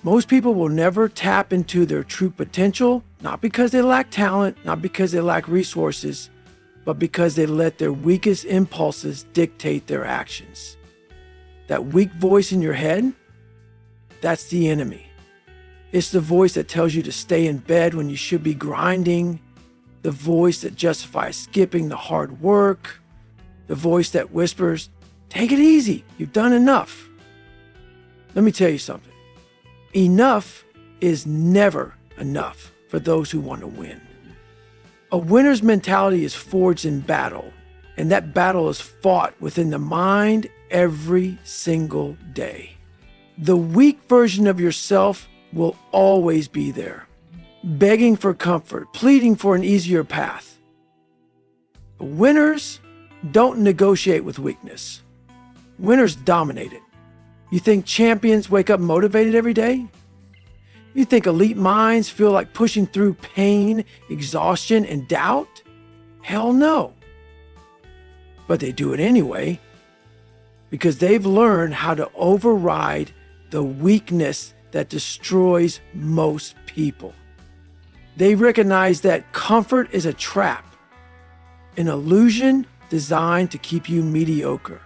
Most people will never tap into their true potential, not because they lack talent, not because they lack resources, but because they let their weakest impulses dictate their actions. That weak voice in your head, that's the enemy. It's the voice that tells you to stay in bed when you should be grinding, the voice that justifies skipping the hard work, the voice that whispers, "Take it easy, you've done enough." Let me tell you something. Enough is never enough for those who want to win. A winner's mentality is forged in battle, and that battle is fought within the mind every single day. The weak version of yourself will always be there, begging for comfort, pleading for an easier path. Winners don't negotiate with weakness. Winners dominate it. You think champions wake up motivated every day? You think elite minds feel like pushing through pain, exhaustion, and doubt? Hell no. But they do it anyway because they've learned how to override the weakness that destroys most people. They recognize that comfort is a trap, an illusion designed to keep you mediocre.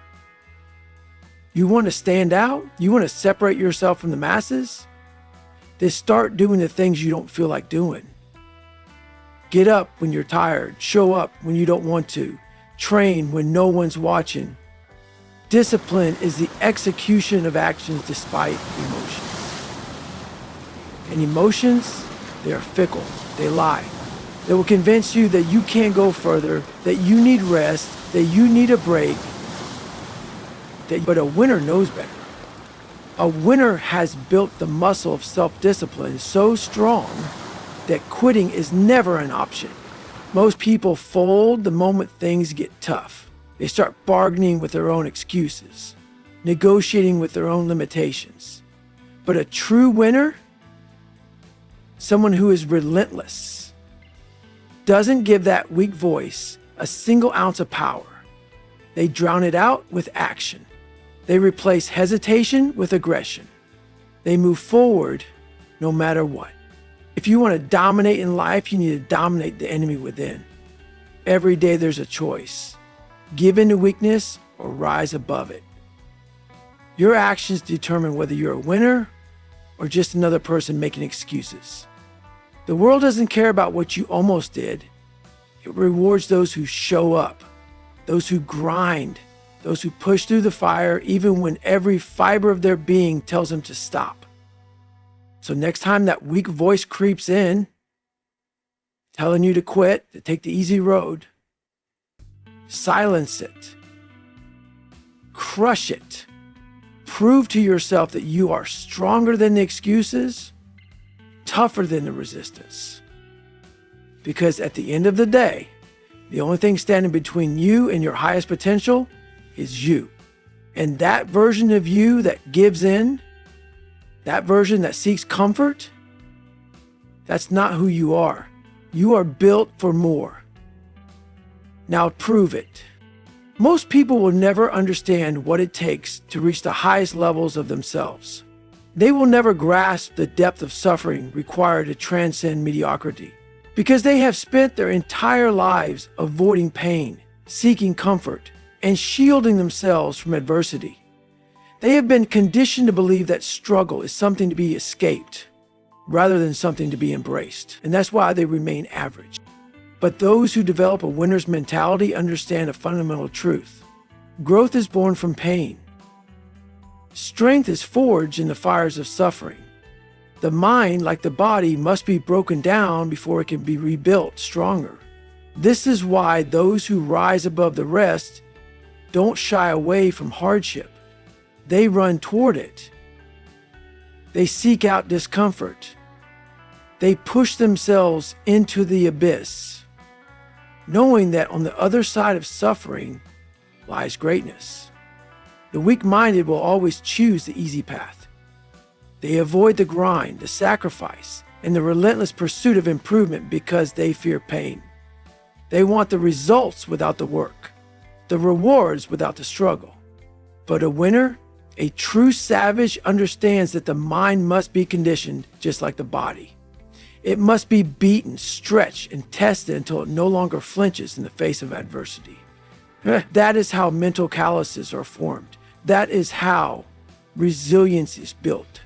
You want to stand out? You want to separate yourself from the masses? Then start doing the things you don't feel like doing. Get up when you're tired. Show up when you don't want to. Train when no one's watching. Discipline is the execution of actions despite emotions. And emotions, they are fickle. They lie. They will convince you that you can't go further, that you need rest, that you need a break. But a winner knows better. A winner has built the muscle of self-discipline so strong that quitting is never an option. Most people fold the moment things get tough. They start bargaining with their own excuses, negotiating with their own limitations. But a true winner, someone who is relentless, doesn't give that weak voice a single ounce of power. They drown it out with action. They replace hesitation with aggression. They move forward no matter what. If you want to dominate in life, you need to dominate the enemy within. Every day there's a choice. Give in to weakness or rise above it. Your actions determine whether you're a winner or just another person making excuses. The world doesn't care about what you almost did. It rewards those who show up, those who grind, those who push through the fire even when every fiber of their being tells them to stop. So next time that weak voice creeps in, telling you to quit, to take the easy road, silence it. Crush it. Prove to yourself that you are stronger than the excuses, tougher than the resistance. Because at the end of the day, the only thing standing between you and your highest potential is you. And that version of you that gives in, that version that seeks comfort, that's not who you are. You are built for more. Now prove it. Most people will never understand what it takes to reach the highest levels of themselves. They will never grasp the depth of suffering required to transcend mediocrity because they have spent their entire lives avoiding pain, seeking comfort, and shielding themselves from adversity. They have been conditioned to believe that struggle is something to be escaped rather than something to be embraced, and that's why they remain average. But those who develop a winner's mentality understand a fundamental truth. Growth is born from pain. Strength is forged in the fires of suffering. The mind, like the body, must be broken down before it can be rebuilt stronger. This is why those who rise above the rest don't shy away from hardship. They run toward it. They seek out discomfort. They push themselves into the abyss, knowing that on the other side of suffering lies greatness. The weak-minded will always choose the easy path. They avoid the grind, the sacrifice, and the relentless pursuit of improvement because they fear pain. They want the results without the work, the rewards without the struggle. But a winner A true savage understands that the mind must be conditioned just like the body. It must be beaten, stretched, and tested until it no longer flinches in the face of adversity. That is how mental calluses are formed. That is how resilience is built.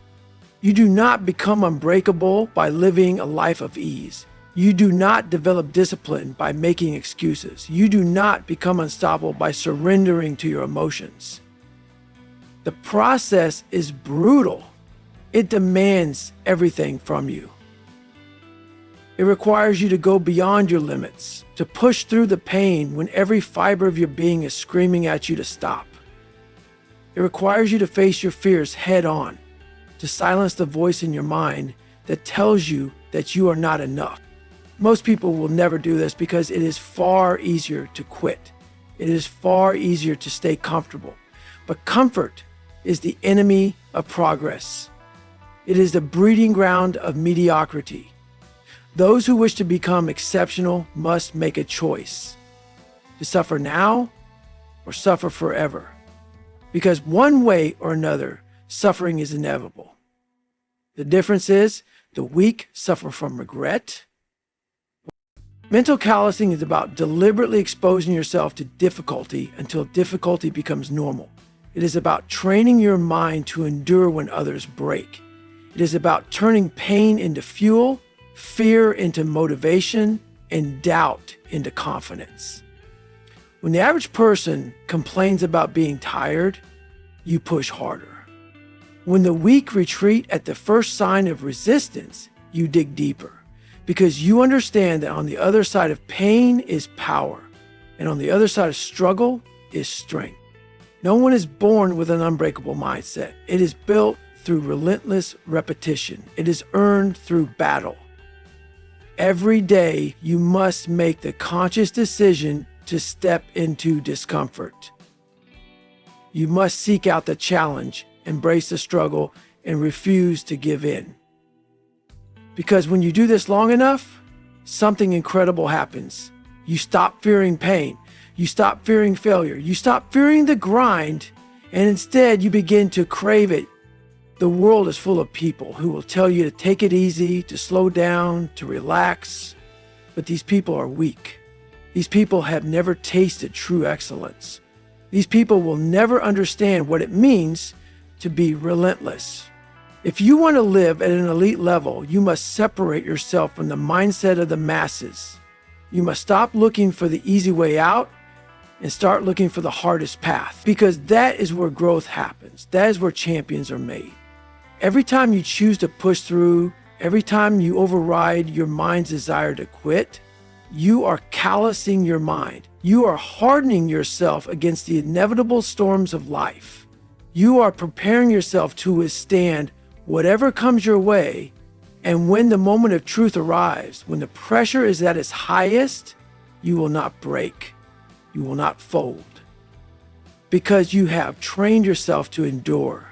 You do not become unbreakable by living a life of ease. You do not develop discipline by making excuses. You do not become unstoppable by surrendering to your emotions. The process is brutal. It demands everything from you. It requires you to go beyond your limits, to push through the pain when every fiber of your being is screaming at you to stop. It requires you to face your fears head on, to silence the voice in your mind that tells you that you are not enough. Most people will never do this because it is far easier to quit. It is far easier to stay comfortable. But comfort is the enemy of progress. It is the breeding ground of mediocrity. Those who wish to become exceptional must make a choice: to suffer now or suffer forever. Because one way or another, suffering is inevitable. The difference is the weak suffer from regret. Mental callousing is about deliberately exposing yourself to difficulty until difficulty becomes normal. It is about training your mind to endure when others break. It is about turning pain into fuel, fear into motivation, and doubt into confidence. When the average person complains about being tired, you push harder. When the weak retreat at the first sign of resistance, you dig deeper, because you understand that on the other side of pain is power, and on the other side of struggle is strength. No one is born with an unbreakable mindset. It is built through relentless repetition. It is earned through battle. Every day, you must make the conscious decision to step into discomfort. You must seek out the challenge, embrace the struggle, and refuse to give in. Because when you do this long enough, something incredible happens. You stop fearing pain. You stop fearing failure. You stop fearing the grind, and instead you begin to crave it. The world is full of people who will tell you to take it easy, to slow down, to relax. But these people are weak. These people have never tasted true excellence. These people will never understand what it means to be relentless. If you want to live at an elite level, you must separate yourself from the mindset of the masses. You must stop looking for the easy way out and start looking for the hardest path, because that is where growth happens. That is where champions are made. Every time you choose to push through, every time you override your mind's desire to quit, you are callousing your mind. You are hardening yourself against the inevitable storms of life. You are preparing yourself to withstand whatever comes your way. And when the moment of truth arrives, when the pressure is at its highest, you will not break. You will not fold. Because you have trained yourself to endure.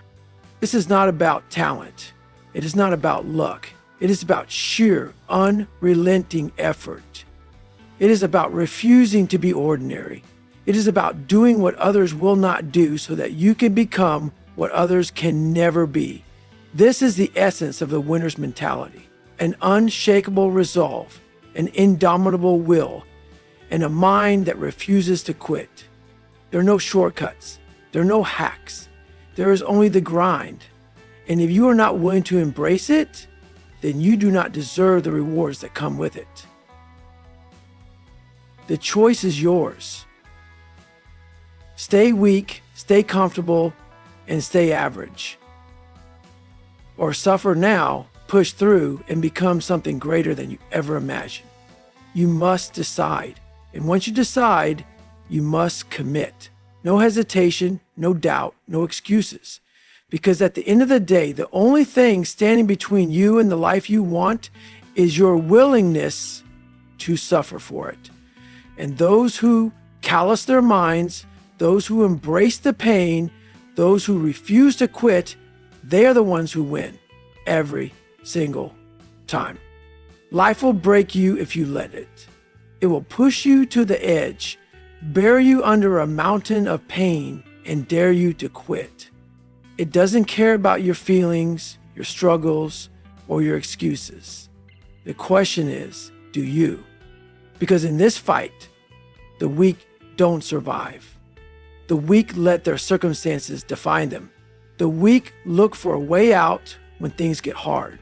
This is not about talent. It is not about luck. It is about sheer, unrelenting effort. It is about refusing to be ordinary. It is about doing what others will not do so that you can become what others can never be. This is the essence of the winner's mentality: an unshakable resolve, an indomitable will, and a mind that refuses to quit. There are no shortcuts. There are no hacks. There is only the grind. And if you are not willing to embrace it, then you do not deserve the rewards that come with it. The choice is yours. Stay weak, stay comfortable, and stay average. Or suffer now, push through, and become something greater than you ever imagined. You must decide. And once you decide, you must commit. No hesitation, no doubt, no excuses. Because at the end of the day, the only thing standing between you and the life you want is your willingness to suffer for it. And those who callous their minds, those who embrace the pain, those who refuse to quit, they are the ones who win every single time. Life will break you if you let it. It will push you to the edge, bury you under a mountain of pain, and dare you to quit. It doesn't care about your feelings, your struggles, or your excuses. The question is, do you? Because in this fight, the weak don't survive. The weak let their circumstances define them. The weak look for a way out when things get hard.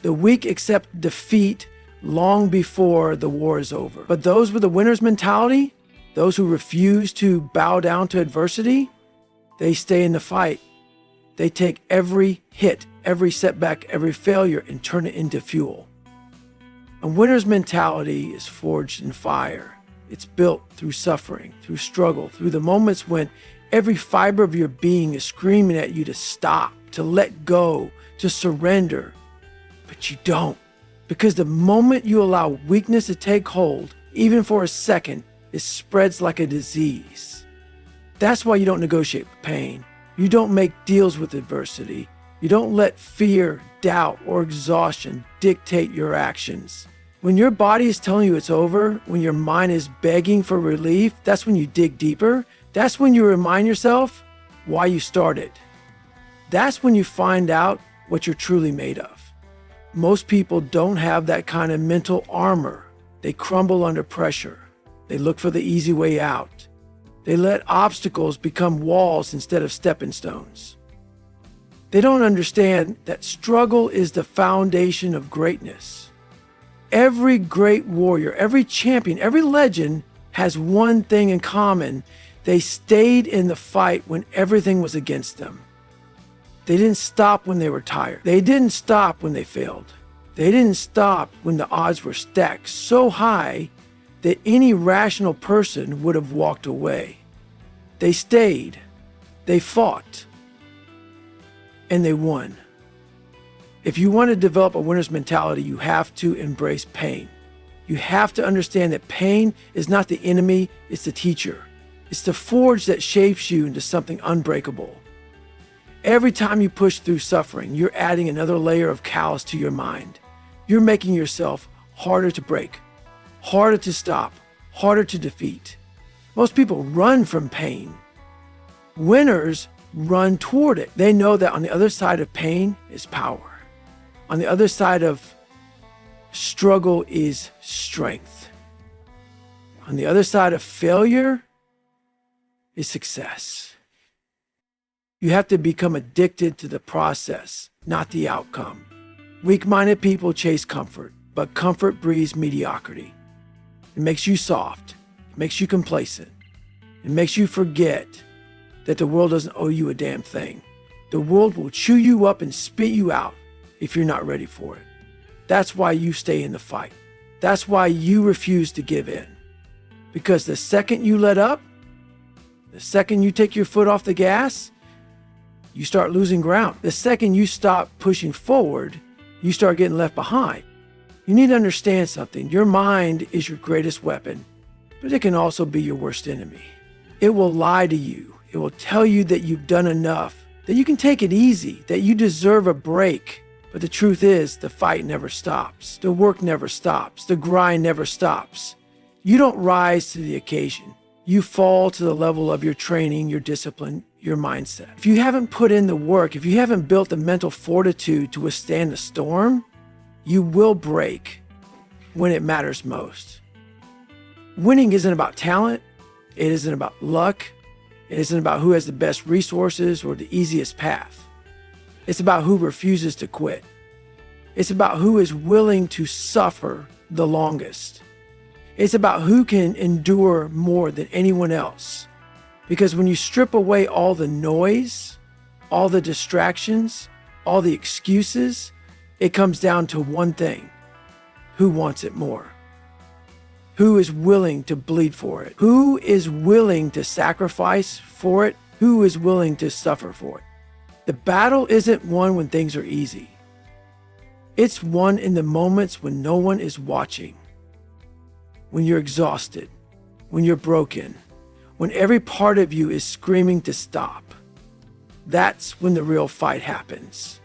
The weak accept defeat long before the war is over. But those with the winner's mentality, those who refuse to bow down to adversity, they stay in the fight. They take every hit, every setback, every failure, and turn it into fuel. A winner's mentality is forged in fire. It's built through suffering, through struggle, through the moments when every fiber of your being is screaming at you to stop, to let go, to surrender. But you don't. Because the moment you allow weakness to take hold, even for a second, it spreads like a disease. That's why you don't negotiate with pain. You don't make deals with adversity. You don't let fear, doubt, or exhaustion dictate your actions. When your body is telling you it's over, when your mind is begging for relief, that's when you dig deeper. That's when you remind yourself why you started. That's when you find out what you're truly made of. Most people don't have that kind of mental armor. They crumble under pressure. They look for the easy way out. They let obstacles become walls instead of stepping stones. They don't understand that struggle is the foundation of greatness. Every great warrior, every champion, every legend has one thing in common. They stayed in the fight when everything was against them. They didn't stop when they were tired. They didn't stop when they failed. They didn't stop when the odds were stacked so high that any rational person would have walked away. They stayed, they fought, and they won. If you want to develop a winner's mentality, you have to embrace pain. You have to understand that pain is not the enemy, it's the teacher. It's the forge that shapes you into something unbreakable. Every time you push through suffering, you're adding another layer of callous to your mind. You're making yourself harder to break, harder to stop, harder to defeat. Most people run from pain. Winners run toward it. They know that on the other side of pain is power. On the other side of struggle is strength. On the other side of failure is success. You have to become addicted to the process, not the outcome. Weak-minded people chase comfort, but comfort breeds mediocrity. It makes you soft. It makes you complacent. It makes you forget that the world doesn't owe you a damn thing. The world will chew you up and spit you out if you're not ready for it. That's why you stay in the fight. That's why you refuse to give in. Because the second you let up, the second you take your foot off the gas, you start losing ground. The second you stop pushing forward, you start getting left behind. You need to understand something. Your mind is your greatest weapon, but it can also be your worst enemy. It will lie to you. It will tell you that you've done enough, that you can take it easy, that you deserve a break. But the truth is, the fight never stops. The work never stops. The grind never stops. You don't rise to the occasion. You fall to the level of your training, your discipline, your mindset. If you haven't put in the work, if you haven't built the mental fortitude to withstand the storm, you will break when it matters most. Winning isn't about talent. It isn't about luck. It isn't about who has the best resources or the easiest path. It's about who refuses to quit. It's about who is willing to suffer the longest. It's about who can endure more than anyone else. Because when you strip away all the noise, all the distractions, all the excuses, it comes down to one thing. Who wants it more? Who is willing to bleed for it? Who is willing to sacrifice for it? Who is willing to suffer for it? The battle isn't won when things are easy. It's won in the moments when no one is watching. When you're exhausted, when you're broken, when every part of you is screaming to stop. That's when the real fight happens.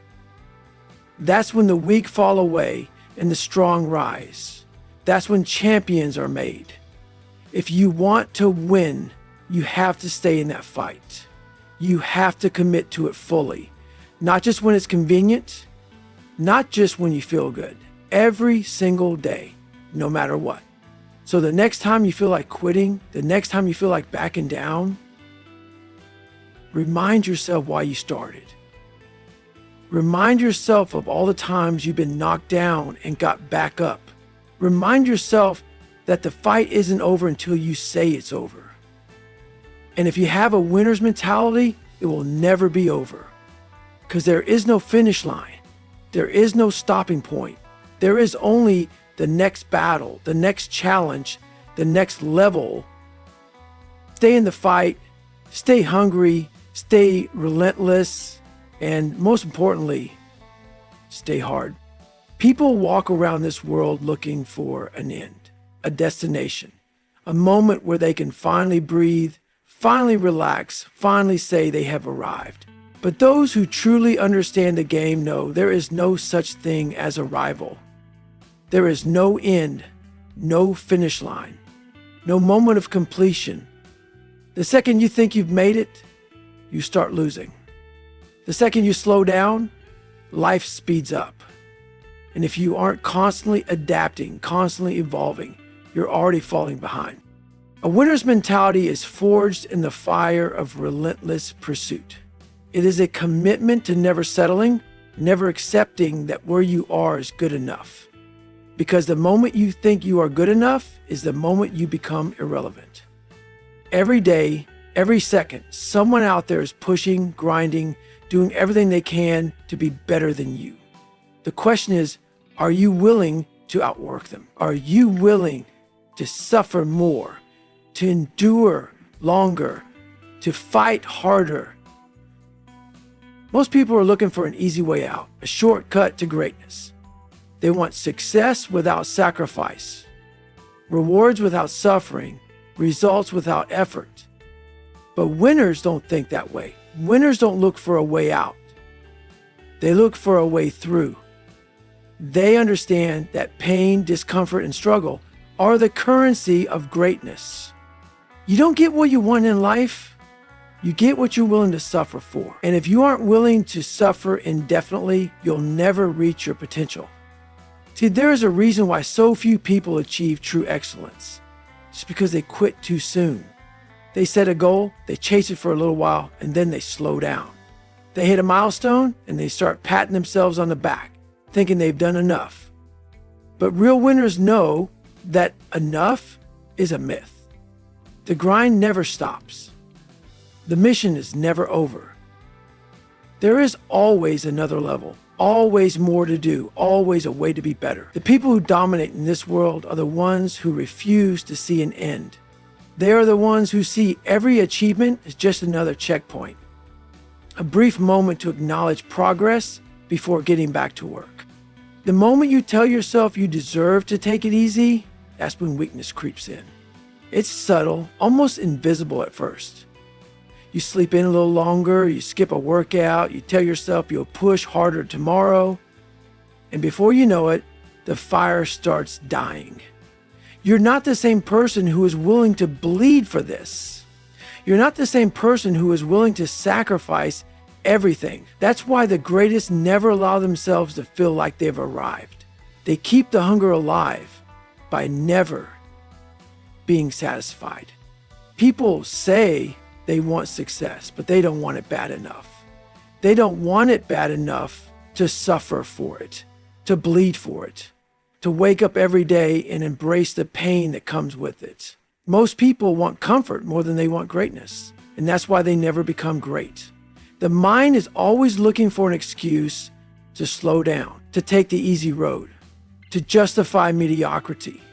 That's when the weak fall away and the strong rise. That's when champions are made. If you want to win, you have to stay in that fight. You have to commit to it fully. Not just when it's convenient, not just when you feel good. Every single day, no matter what. So the next time you feel like quitting, the next time you feel like backing down, remind yourself why you started. Remind yourself of all the times you've been knocked down and got back up. Remind yourself that the fight isn't over until you say it's over. And if you have a winner's mentality, it will never be over. Because there is no finish line. There is no stopping point. There is only the next battle, the next challenge, the next level. Stay in the fight, stay hungry, stay relentless, and most importantly, stay hard. People walk around this world looking for an end, a destination, a moment where they can finally breathe, finally relax, finally say they have arrived. But those who truly understand the game know there is no such thing as arrival. There is no end, no finish line, no moment of completion. The second you think you've made it, you start losing. The second you slow down, life speeds up. And if you aren't constantly adapting, constantly evolving, you're already falling behind. A winner's mentality is forged in the fire of relentless pursuit. It is a commitment to never settling, never accepting that where you are is good enough. Because the moment you think you are good enough is the moment you become irrelevant. Every day, every second, someone out there is pushing, grinding, doing everything they can to be better than you. The question is, are you willing to outwork them? Are you willing to suffer more, to endure longer, to fight harder? Most people are looking for an easy way out, a shortcut to greatness. They want success without sacrifice, rewards without suffering, results without effort. But winners don't think that way. Winners don't look for a way out. They look for a way through. They understand that pain, discomfort, and struggle are the currency of greatness. You don't get what you want in life. You get what you're willing to suffer for. And if you aren't willing to suffer indefinitely, you'll never reach your potential. See, there is a reason why so few people achieve true excellence. It's because they quit too soon. They set a goal, they chase it for a little while, and then they slow down. They hit a milestone, and they start patting themselves on the back, thinking they've done enough. But real winners know that enough is a myth. The grind never stops. The mission is never over. There is always another level, always more to do, always a way to be better. The people who dominate in this world are the ones who refuse to see an end. They are the ones who see every achievement as just another checkpoint, a brief moment to acknowledge progress before getting back to work. The moment you tell yourself you deserve to take it easy, that's when weakness creeps in. It's subtle, almost invisible at first. You sleep in a little longer, you skip a workout, you tell yourself you'll push harder tomorrow, and before you know it, the fire starts dying. You're not the same person who is willing to bleed for this. You're not the same person who is willing to sacrifice everything. That's why the greatest never allow themselves to feel like they've arrived. They keep the hunger alive by never being satisfied. People say they want success, but they don't want it bad enough. They don't want it bad enough to suffer for it, to bleed for it, to wake up every day and embrace the pain that comes with it. Most people want comfort more than they want greatness, and that's why they never become great. The mind is always looking for an excuse to slow down, to take the easy road, to justify mediocrity.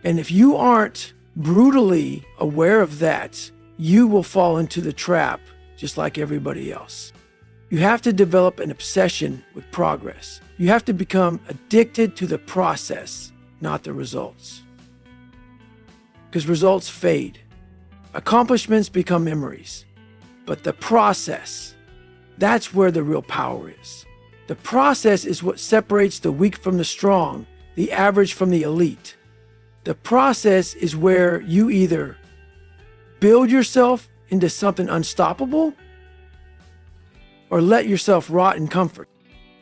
And if you aren't brutally aware of that, you will fall into the trap just like everybody else. You have to develop an obsession with progress. You have to become addicted to the process, not the results. Because results fade. Accomplishments become memories. But the process, that's where the real power is. The process is what separates the weak from the strong, the average from the elite. The process is where you either build yourself into something unstoppable, or let yourself rot in comfort.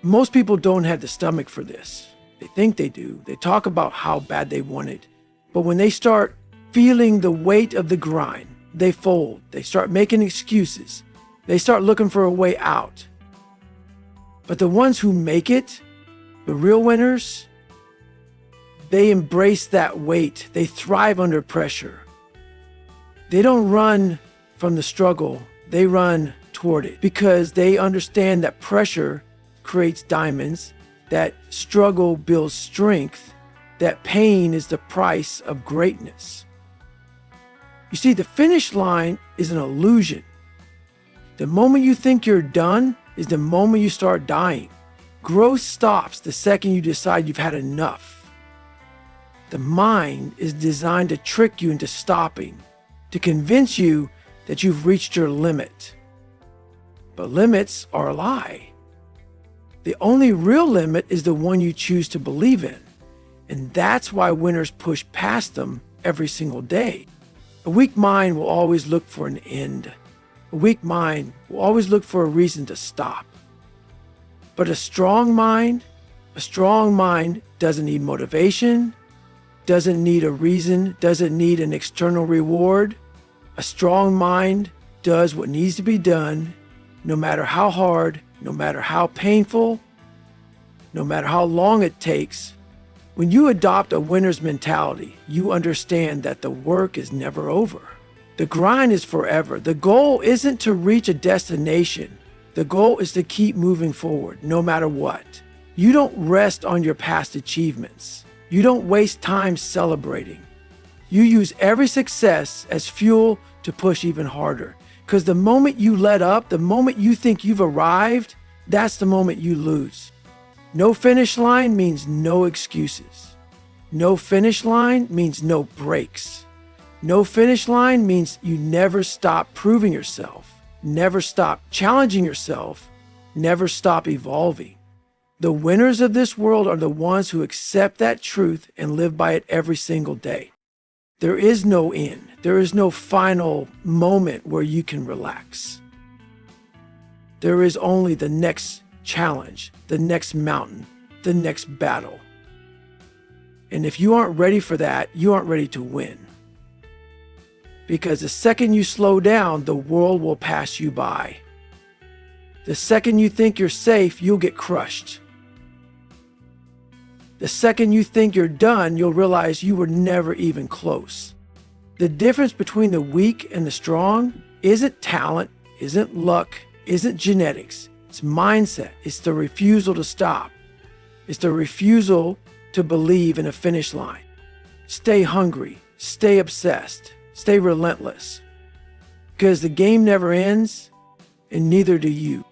Most people don't have the stomach for this. They think they do. They talk about how bad they want it. But when they start feeling the weight of the grind, they fold. They start making excuses. They start looking for a way out. But the ones who make it, the real winners, they embrace that weight. They thrive under pressure. They don't run from the struggle. They run toward it because they understand that pressure creates diamonds, that struggle builds strength, that pain is the price of greatness. You see, the finish line is an illusion. The moment you think you're done is the moment you start dying. Growth stops the second you decide you've had enough. The mind is designed to trick you into stopping, to convince you that you've reached your limit. But limits are a lie. The only real limit is the one you choose to believe in. And that's why winners push past them every single day. A weak mind will always look for an end. A weak mind will always look for a reason to stop. But a strong mind doesn't need motivation, doesn't need a reason, doesn't need an external reward. A strong mind does what needs to be done, no matter how hard, no matter how painful, no matter how long it takes. When you adopt a winner's mentality, you understand that the work is never over. The grind is forever. The goal isn't to reach a destination. The goal is to keep moving forward, no matter what. You don't rest on your past achievements. You don't waste time celebrating. You use every success as fuel to push even harder. Because the moment you let up, the moment you think you've arrived, that's the moment you lose. No finish line means no excuses. No finish line means no breaks. No finish line means you never stop proving yourself, never stop challenging yourself, never stop evolving. The winners of this world are the ones who accept that truth and live by it every single day. There is no end. There is no final moment where you can relax. There is only the next challenge, the next mountain, the next battle. And if you aren't ready for that, you aren't ready to win. Because the second you slow down, the world will pass you by. The second you think you're safe, you'll get crushed. The second you think you're done, you'll realize you were never even close. The difference between the weak and the strong isn't talent, isn't luck, isn't genetics. It's mindset. It's the refusal to stop. It's the refusal to believe in a finish line. Stay hungry, stay obsessed, stay relentless. Because the game never ends, and neither do you.